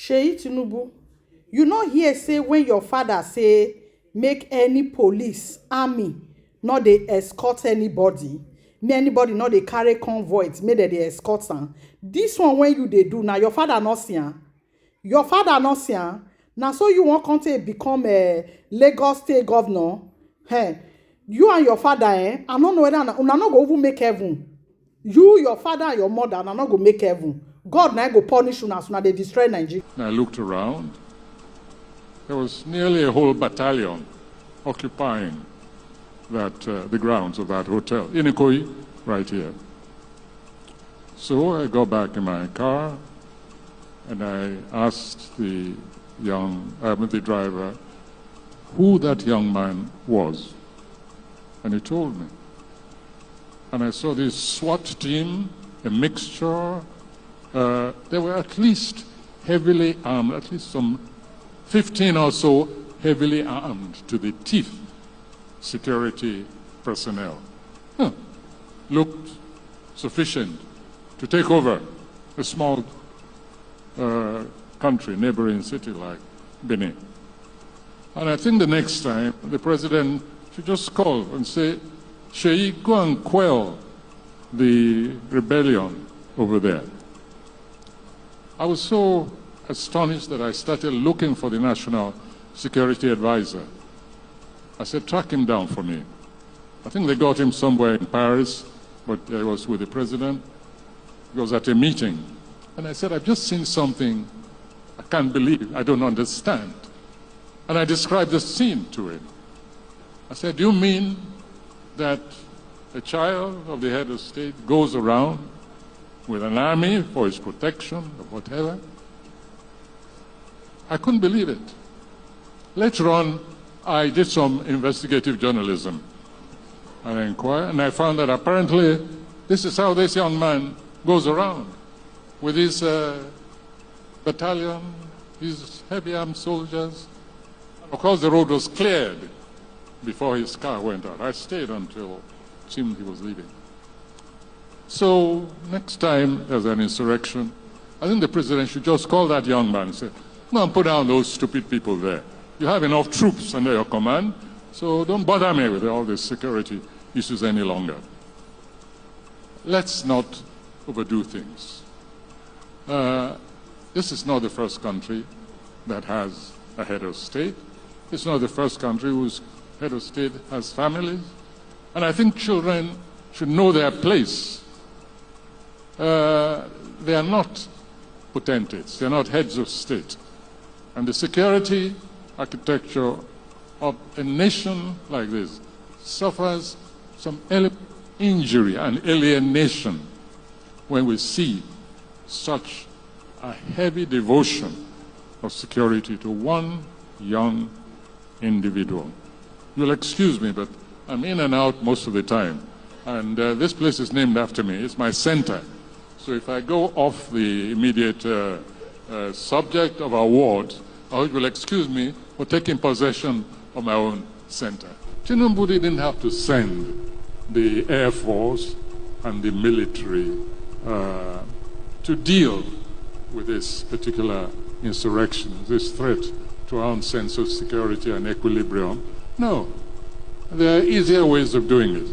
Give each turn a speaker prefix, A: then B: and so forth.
A: Seyi Tinubu, you no hear say when your father say make any police, army, not dey escort anybody, make anybody not dey carry convoy, make dem dey escort am. This one when you dey do now, your father not see am. Your father not see am. Na so you wan come take become Lagos state governor? You and your father, I no know whether una no go even make heaven. You, your father, and your mother, una no go make heaven. God na go punish una as una dey destroy Nigeria.
B: I looked around. There was nearly a whole battalion occupying that the grounds of that hotel in Ikoyi, right here. So I got back in my car and I asked the driver who that young man was, and he told me. And I saw this SWAT team, a mixture. They were at least heavily armed, at least some 15 or so heavily armed to the teeth security personnel. Looked sufficient to take over a small country, neighboring city like Benin. And I think the next time the president should just call and say, Seyi, go and quell the rebellion over there. I was so astonished that I started looking for the National Security Advisor. I said, track him down for me. I think they got him somewhere in Paris, but I was with the president. He was at a meeting. And I said, I've just seen something I can't believe, I don't understand. And I described the scene to him. I said, do you mean that a child of the head of state goes around with an army for his protection or whatever? I couldn't believe it. Later on, I did some investigative journalism. And I inquired, and I found that apparently this is how this young man goes around with his battalion, his heavy armed soldiers. And of course, the road was cleared before his car went out. I stayed until it seemed he was leaving. So next time there's an insurrection, I think the president should just call that young man and say, no, put down those stupid people there. You have enough troops under your command, so don't bother me with all these security issues any longer. Let's not overdo things. This is not the first country that has a head of state. It's not the first country whose head of state has families. And I think children should know their place. They are not potentates. They are not heads of state. And the security architecture of a nation like this suffers some injury and alienation when we see such a heavy devotion of security to one young individual. You'll excuse me, but I'm in and out most of the time. And this place is named after me. It's my center. So if I go off the immediate subject of our ward, I hope you'll excuse me for taking possession of my own center. Tinubu didn't have to send the Air Force and the military to deal with this particular insurrection, this threat to our own sense of security and equilibrium. No, there are easier ways of doing it.